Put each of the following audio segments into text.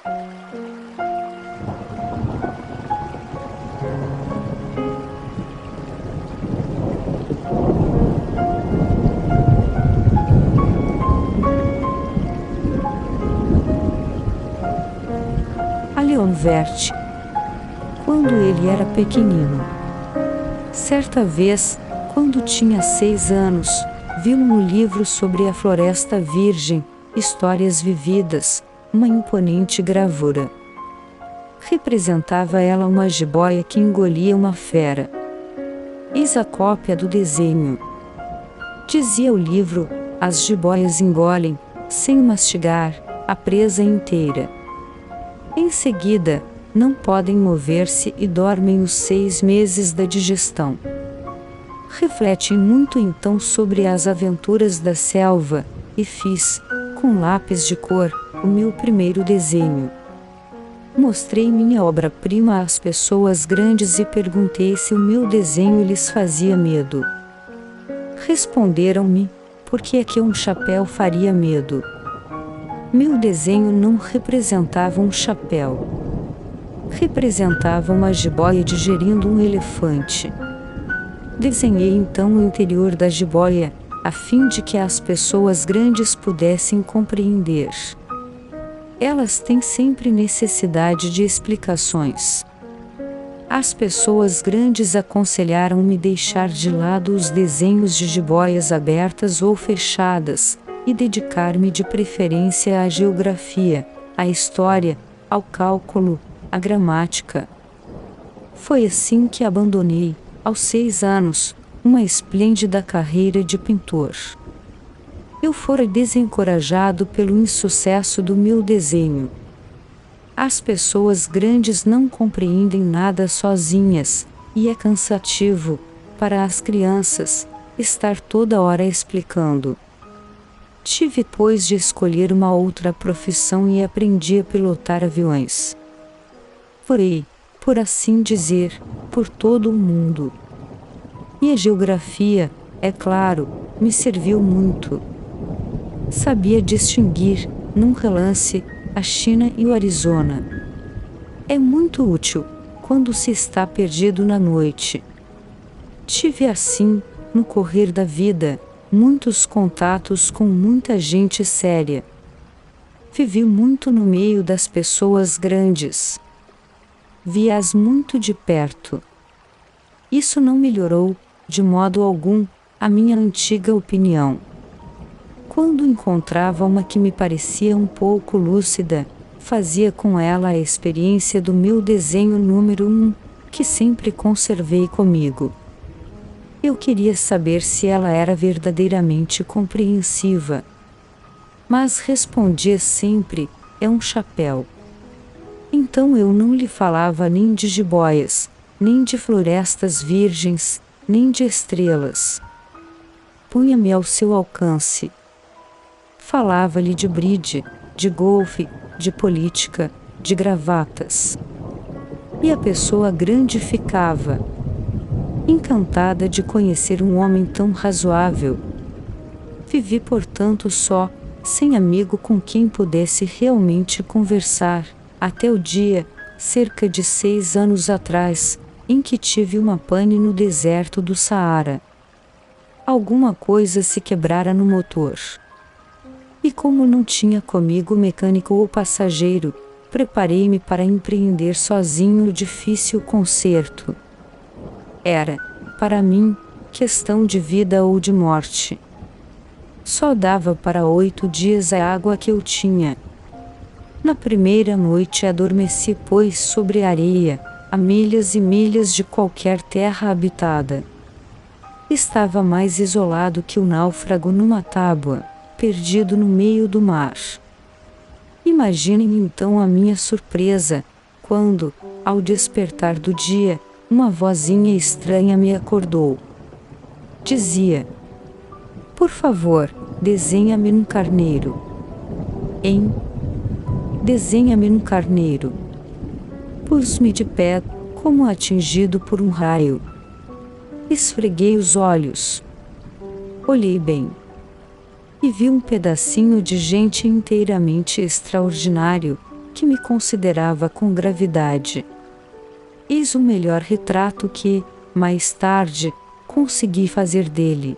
A Leon Verte. Quando ele era pequenino. Certa vez, quando tinha 6 anos, viu no livro sobre a Floresta Virgem, Histórias Vividas, uma imponente gravura. Representava ela uma jiboia que engolia uma fera. Eis a cópia do desenho. Dizia o livro: as jiboias engolem, sem mastigar, a presa inteira. Em seguida, não podem mover-se e dormem os 6 meses da digestão. Reflete muito então sobre as aventuras da selva, e fiz, com lápis de cor, o meu primeiro desenho. Mostrei minha obra-prima às pessoas grandes e perguntei se o meu desenho lhes fazia medo. Responderam-me: por que é que um chapéu faria medo? Meu desenho não representava um chapéu. Representava uma jiboia digerindo um elefante. Desenhei então o interior da jiboia, a fim de que as pessoas grandes pudessem compreender. Elas têm sempre necessidade de explicações. As pessoas grandes aconselharam-me deixar de lado os desenhos de jiboias abertas ou fechadas, e dedicar-me de preferência à geografia, à história, ao cálculo, à gramática. Foi assim que abandonei, aos 6 anos, uma esplêndida carreira de pintor. Eu fora desencorajado pelo insucesso do meu desenho. As pessoas grandes não compreendem nada sozinhas, e é cansativo, para as crianças, estar toda hora explicando. Tive, pois, de escolher uma outra profissão e aprendi a pilotar aviões. Voei, por assim dizer, por todo o mundo. E a geografia, é claro, me serviu muito. Sabia distinguir, num relance, a China e o Arizona. É muito útil, quando se está perdido na noite. Tive assim, no correr da vida, muitos contatos com muita gente séria. Vivi muito no meio das pessoas grandes. Vi-as muito de perto. Isso não melhorou, de modo algum, a minha antiga opinião. Quando encontrava uma que me parecia um pouco lúcida, fazia com ela a experiência do meu desenho número 1, que sempre conservei comigo. Eu queria saber se ela era verdadeiramente compreensiva. Mas respondia sempre: é um chapéu. Então eu não lhe falava nem de jiboias, nem de florestas virgens, nem de estrelas. Punha-me ao seu alcance. Falava-lhe de bride, de golfe, de política, de gravatas. E a pessoa grande ficava encantada de conhecer um homem tão razoável. Vivi, portanto, só, sem amigo com quem pudesse realmente conversar, até o dia, cerca de 6 anos atrás, em que tive uma pane no deserto do Saara. Alguma coisa se quebrara no motor. E como não tinha comigo mecânico ou passageiro, preparei-me para empreender sozinho o difícil conserto. Era, para mim, questão de vida ou de morte. Só dava para 8 dias a água que eu tinha. Na primeira noite adormeci, pois, sobre a areia, a milhas e milhas de qualquer terra habitada. Estava mais isolado que o náufrago numa tábua, perdido no meio do mar. Imaginem então a minha surpresa, quando, ao despertar do dia, uma vozinha estranha me acordou. Dizia: por favor, desenha-me um carneiro. Desenha-me um carneiro. Pus-me de pé, como atingido por um raio. Esfreguei os olhos. Olhei bem. E vi um pedacinho de gente inteiramente extraordinário, que me considerava com gravidade. Eis o melhor retrato que, mais tarde, consegui fazer dele.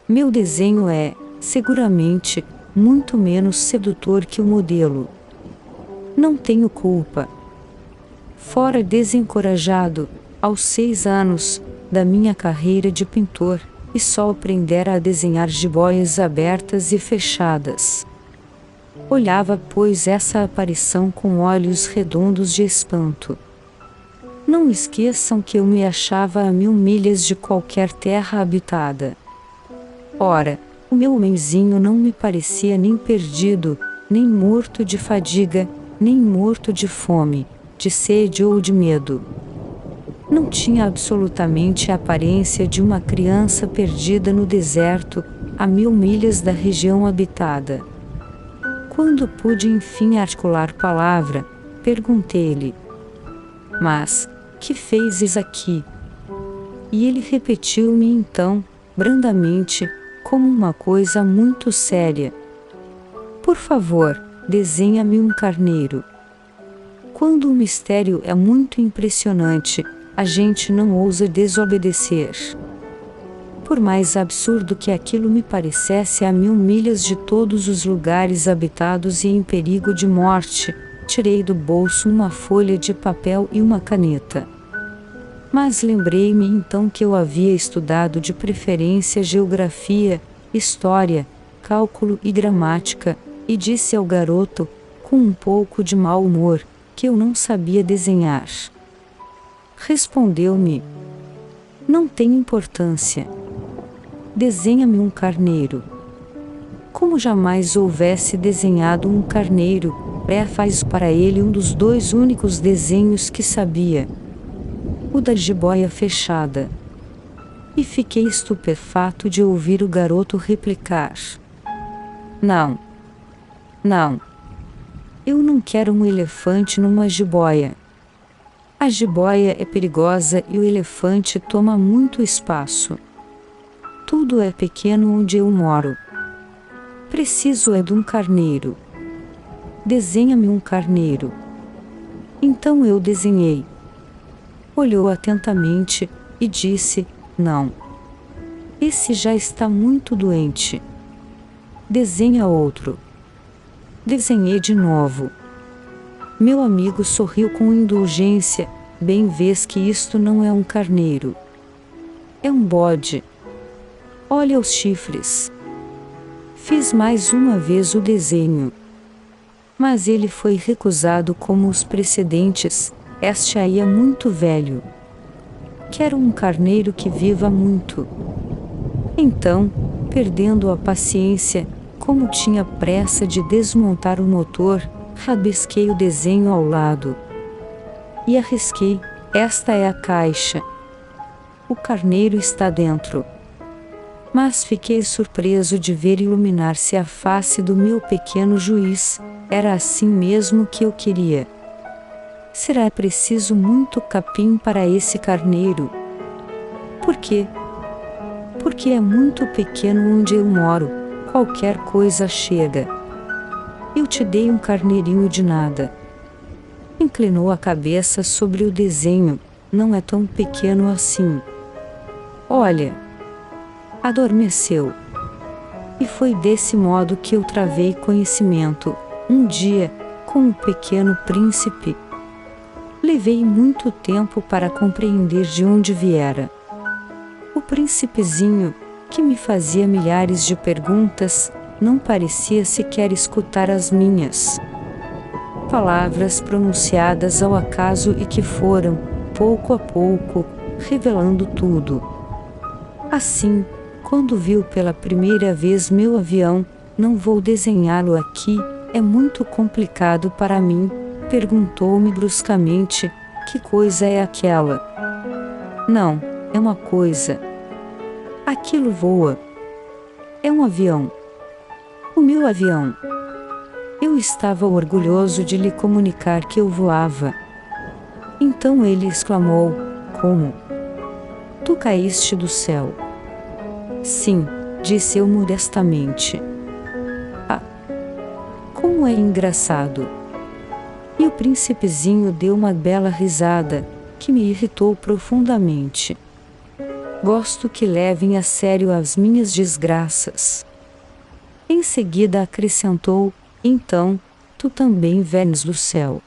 Meu desenho é, seguramente, muito menos sedutor que o modelo. Não tenho culpa. Fora desencorajado, aos 6 anos, da minha carreira de pintor, e só aprendera a desenhar jiboias abertas e fechadas. Olhava, pois, essa aparição com olhos redondos de espanto. Não esqueçam que eu me achava a 1000 milhas de qualquer terra habitada. Ora, o meu homenzinho não me parecia nem perdido, nem morto de fadiga, nem morto de fome, de sede ou de medo. Não tinha absolutamente a aparência de uma criança perdida no deserto, a 1000 milhas da região habitada. Quando pude enfim articular palavra, perguntei-lhe: "Mas, que fezes aqui?" E ele repetiu-me então, brandamente, como uma coisa muito séria: "Por favor, desenha-me um carneiro." Quando o mistério é muito impressionante, a gente não ousa desobedecer. Por mais absurdo que aquilo me parecesse, a 1000 milhas de todos os lugares habitados e em perigo de morte, tirei do bolso uma folha de papel e uma caneta. Mas lembrei-me então que eu havia estudado de preferência geografia, história, cálculo e gramática, e disse ao garoto, com um pouco de mau humor, que eu não sabia desenhar. Respondeu-me: "Não tem importância. Desenha-me um carneiro." Como jamais houvesse desenhado um carneiro, faz para ele um dos 2 únicos desenhos que sabia: o da jiboia fechada. E fiquei estupefato de ouvir o garoto replicar: "Não. Não. Eu não quero um elefante numa jiboia. A jiboia é perigosa e o elefante toma muito espaço. Tudo é pequeno onde eu moro. Preciso é de um carneiro. Desenha-me um carneiro." Então eu desenhei. Olhou atentamente e disse: "Não. Esse já está muito doente. Desenha outro." Desenhei de novo. Meu amigo sorriu com indulgência: "Bem vês que isto não é um carneiro. É um bode. Olha os chifres." Fiz mais uma vez o desenho. Mas ele foi recusado como os precedentes: "Este aí é muito velho. Quero um carneiro que viva muito." Então, perdendo a paciência, como tinha pressa de desmontar o motor, rabisquei o desenho ao lado. E arrisquei: "Esta é a caixa. O carneiro está dentro." Mas fiquei surpreso de ver iluminar-se a face do meu pequeno juiz. Era assim mesmo que eu queria. Será preciso muito capim para esse carneiro. Por quê? Porque é muito pequeno onde eu moro, qualquer coisa chega. Eu te dei um carneirinho de nada. Inclinou a cabeça sobre o desenho: "Não é tão pequeno assim. Olha." Adormeceu. E foi desse modo que eu travei conhecimento, um dia, com o Pequeno Príncipe. Levei muito tempo para compreender de onde viera. O príncipezinho, que me fazia milhares de perguntas, não parecia sequer escutar as minhas. Palavras pronunciadas ao acaso e que foram, pouco a pouco, revelando tudo. Assim, quando viu pela primeira vez meu avião: "Não vou desenhá-lo aqui, é muito complicado para mim", perguntou-me bruscamente: "Que coisa é aquela?" "Não, é uma coisa. Aquilo voa. É um avião. O meu avião." Eu estava orgulhoso de lhe comunicar que eu voava. Então ele exclamou: "Como? Tu caíste do céu?" "Sim", disse eu modestamente. "Ah, como é engraçado. E o príncipezinho deu uma bela risada, que me irritou profundamente. Gosto que levem a sério as minhas desgraças. Em seguida acrescentou: então, tu também vens do céu.